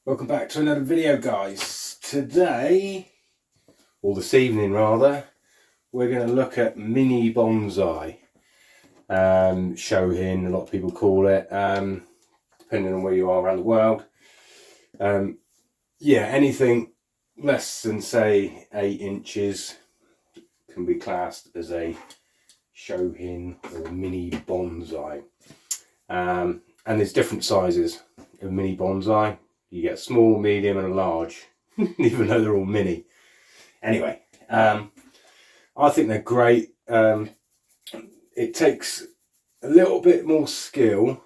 Welcome back to another video, guys. Today, or this evening rather, we're going to look at mini bonsai. Shohin, a lot of people call it, depending on where you are around the world. Yeah, anything less than say 8 inches can be classed as a shohin or mini bonsai. And there's different sizes of mini bonsai. You get a small, medium and a large, even though they're all mini. Anyway, I think they're great. It takes a little bit more skill,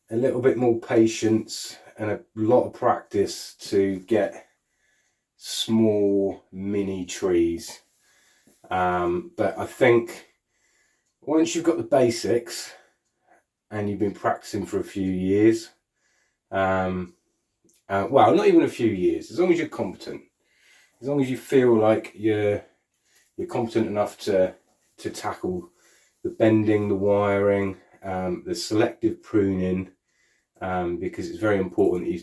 a little bit more patience and a lot of practice to get small mini trees. But I think once you've got the basics and you've been practicing for a few years, well, not even a few years, as long as you're competent, as long as you feel like you're competent enough to tackle the bending, the wiring, the selective pruning, because it's very important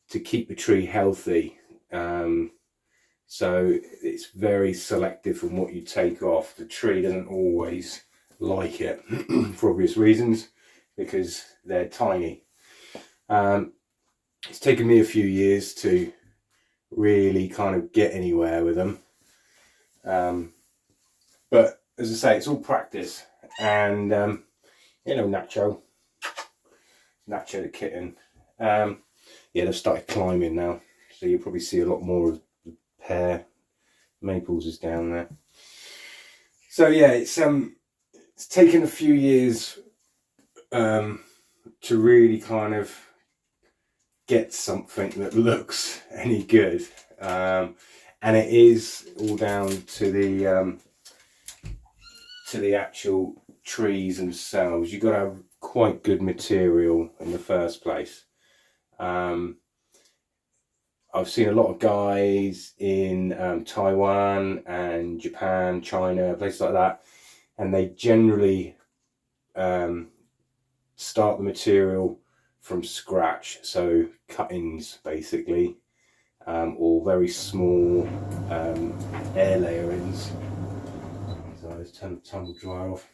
to keep the tree healthy. So it's very selective from what you take off. The tree doesn't always like it for obvious reasons, because they're tiny. It's taken me a few years to really kind of get anywhere with them. But as I say, it's all practice. And, you know, Nacho the kitten. Yeah, they've started climbing now. So you'll probably see a lot more of the pear. Maples is down there. So yeah, it's taken a few years to really kind of get something that looks any good, and it is all down to the actual trees themselves. You've got to have quite good material in the first place. I've seen a lot of guys in Taiwan and Japan, China, places like that, and they generally start the material from scratch, so cuttings basically, or very small air layerings. So let's turn the tumble dryer off.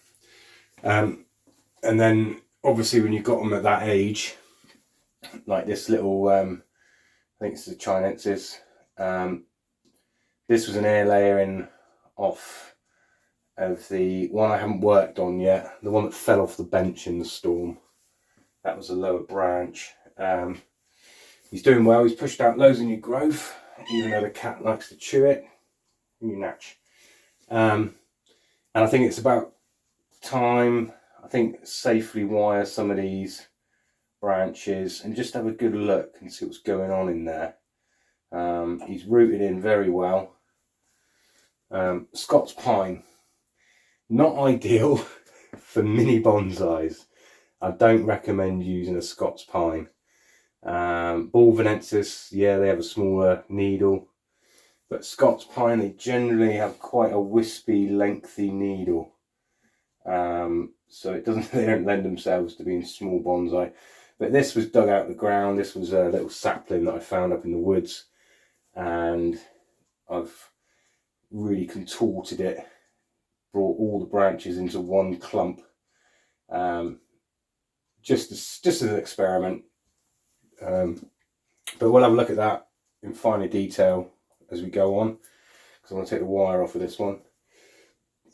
And then obviously when you've got them at that age, like this little, I think it's a Chinensis, this was an air layering off of the one I haven't worked on yet, the one that fell off the bench in the storm. That was a lower branch. He's doing well. He's pushed out loads of new growth, even though the cat likes to chew it. New natch. And I think it's about time, I think, safely wire some of these branches and just have a good look and see what's going on in there. He's rooted in very well. Scots Pine. Not ideal for mini bonsais. I don't recommend using a Scots Pine. Bonsai, yeah, they have a smaller needle, but Scots Pine, they generally have quite a wispy, lengthy needle. So they don't lend themselves to being small bonsai. But this was dug out of the ground. This was a little sapling that I found up in the woods, and I've really contorted it, brought all the branches into one clump. Just as an experiment, but we'll have a look at that in finer detail as we go on, because I want to take the wire off of this one.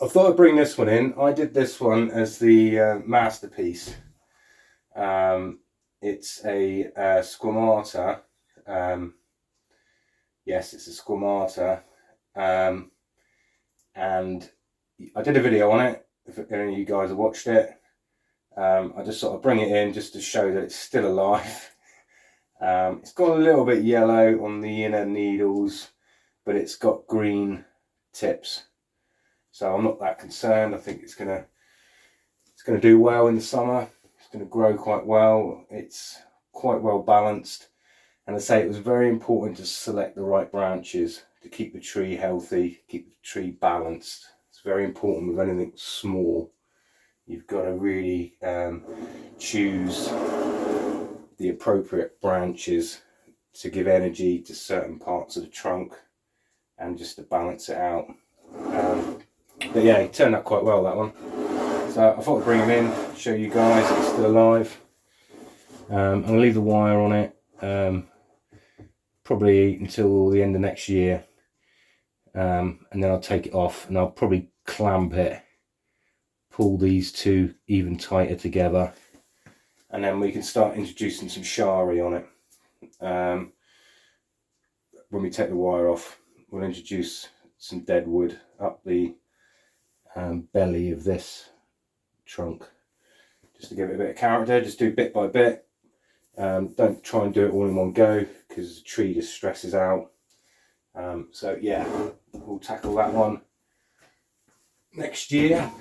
I thought I'd bring this one in. I did this one as the masterpiece. It's a squamata. Yes, it's a squamata, and I did a video on it, if any of you guys have watched it. I just sort of bring it in just to show that it's still alive. It's got a little bit yellow on the inner needles, but it's got green tips, so I'm not that concerned. I think it's gonna do well in the summer. It's gonna grow quite well. It's quite well balanced, and I say it was very important to select the right branches to keep the tree healthy, keep the tree balanced. It's very important with anything small. You've got to really choose the appropriate branches to give energy to certain parts of the trunk and just to balance it out. But yeah, he turned out quite well, that one. So I thought I'd bring him in, show you guys that he's still alive. I'm going to leave the wire on it probably until the end of next year, and then I'll take it off and I'll probably clamp it, pull these two even tighter together, and then we can start introducing some shari on it. When we take the wire off, we'll introduce some dead wood up the belly of this trunk, just to give it a bit of character. Just do bit by bit. Don't try and do it all in one go, because the tree just stresses out. So yeah, we'll tackle that one next year.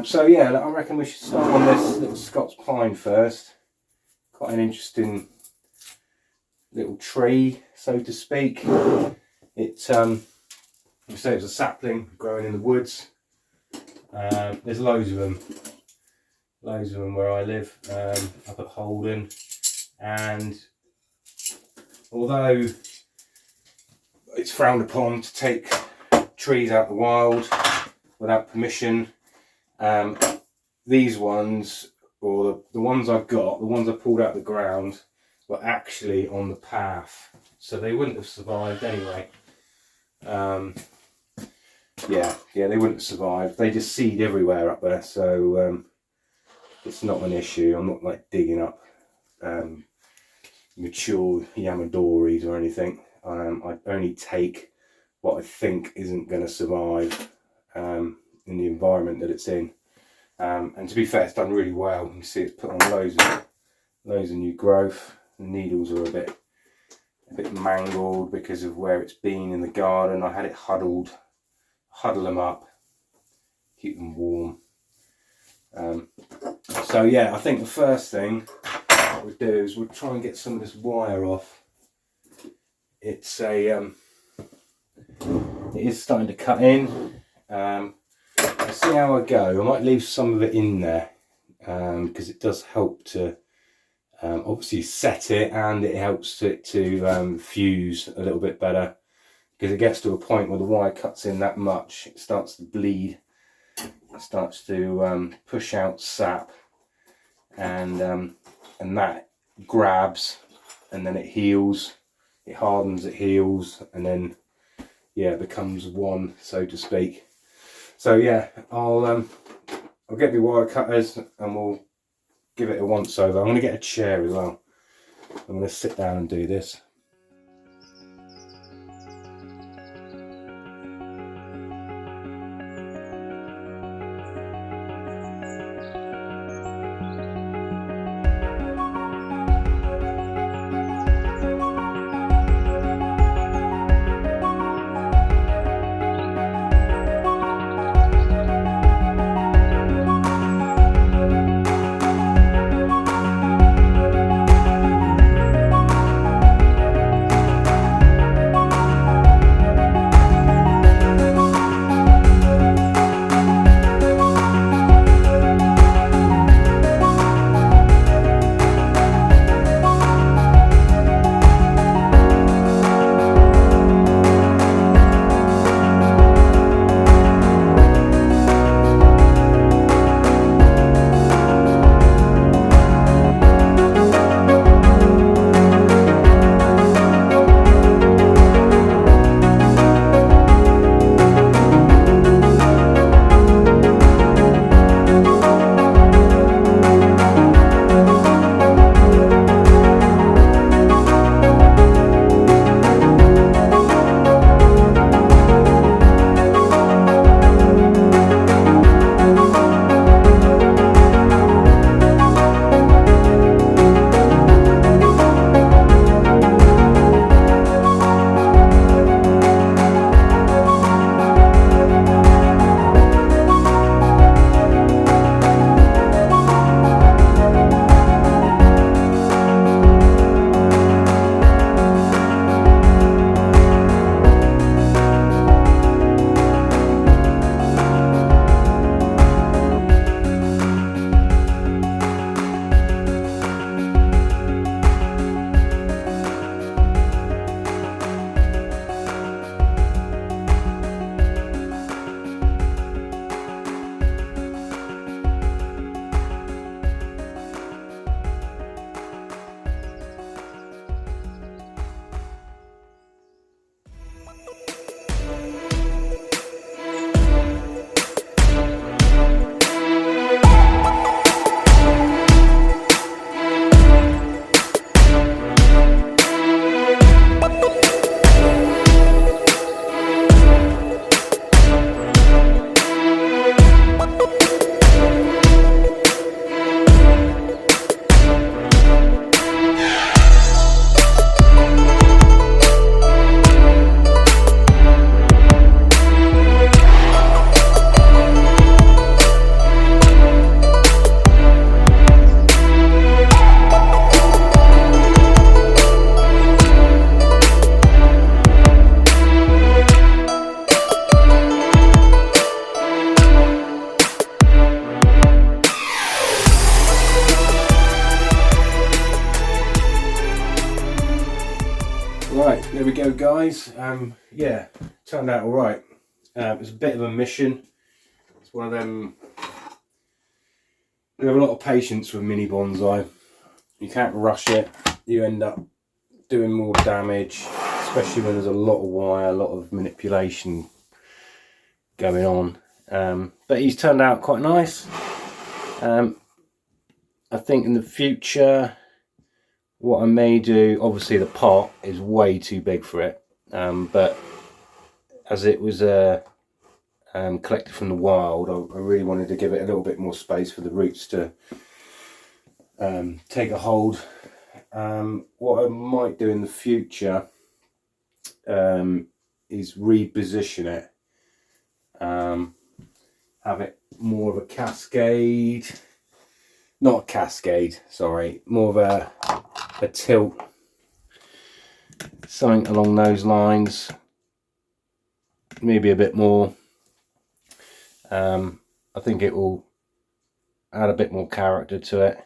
So yeah, I reckon we should start on this little Scots Pine first. Quite an interesting little tree, so to speak. It I say it was a sapling growing in the woods. There's loads of them where I live, up at Holden, and although it's frowned upon to take trees out of the wild without permission, these ones, or the ones I've got, the ones I pulled out of the ground, were actually on the path, so they wouldn't have survived anyway. Yeah, they wouldn't have survived. They just seed everywhere up there, so it's not an issue. I'm not like digging up mature Yamadoris or anything. I only take what I think isn't going to survive in the environment that it's in. And to be fair, it's done really well. You can see it's put on loads of new growth. The needles are a bit mangled because of where it's been in the garden. I had it huddle them up, keep them warm. So yeah, I think the first thing we'll do is we'll try and get some of this wire off. It's it is starting to cut in. Let's see how I go. I might leave some of it in there because it does help to obviously set it, and it helps it to fuse a little bit better, because it gets to a point where the wire cuts in that much, it starts to bleed, it starts to push out sap, and that grabs, and then it heals, it hardens, it heals, and then yeah, it becomes one, so to speak. So yeah, I'll get the wire cutters and we'll give it a once over. I'm going to get a chair as well. I'm going to sit down and do this. there we go, guys. Yeah, turned out all right. It was a bit of a mission. It's one of them. We have a lot of patience with mini bonsai. You can't rush it. You end up doing more damage, especially when there's a lot of wire, a lot of manipulation going on. But he's turned out quite nice. I think in the future, what I may do, obviously the pot is way too big for it, but as it was collected from the wild, I really wanted to give it a little bit more space for the roots to take a hold. What I might do in the future is reposition it, have it more of a cascade, not a cascade, sorry, more of a tilt, something along those lines, maybe a bit more. I think it will add a bit more character to it.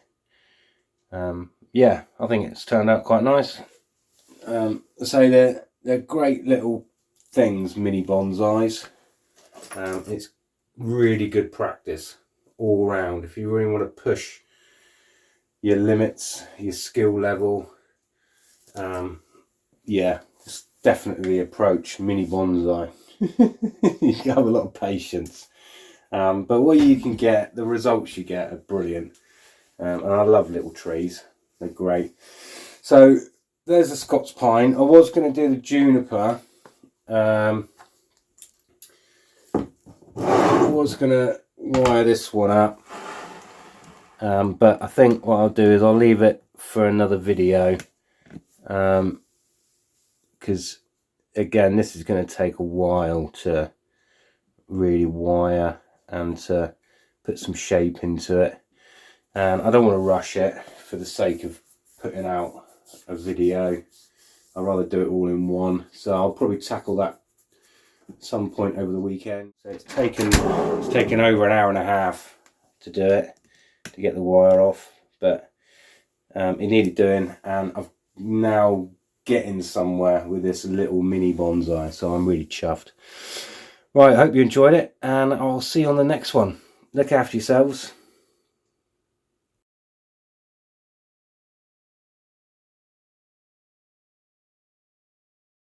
Yeah, I think it's turned out quite nice. I say they're great little things, mini bonsais. It's really good practice all round. If you really want to push your limits, your skill level, yeah, it's definitely the approach, mini bonsai. You can have a lot of patience, but what you can get, the results you get are brilliant. And I love little trees, they're great. So there's the Scots Pine. I was going to do the juniper. I was going to wire this one up, but I think what I'll do is I'll leave it for another video, because again, this is going to take a while to really wire and to put some shape into it, and I don't want to rush it for the sake of putting out a video. I'd rather do it all in one, so I'll probably tackle that at some point over the weekend. So it's taken over an hour and a half to do it, to get the wire off, but it needed doing, and I'm now getting somewhere with this little mini bonsai, so I'm really chuffed. Right, I hope you enjoyed it, and I'll see you on the next one. Look after yourselves.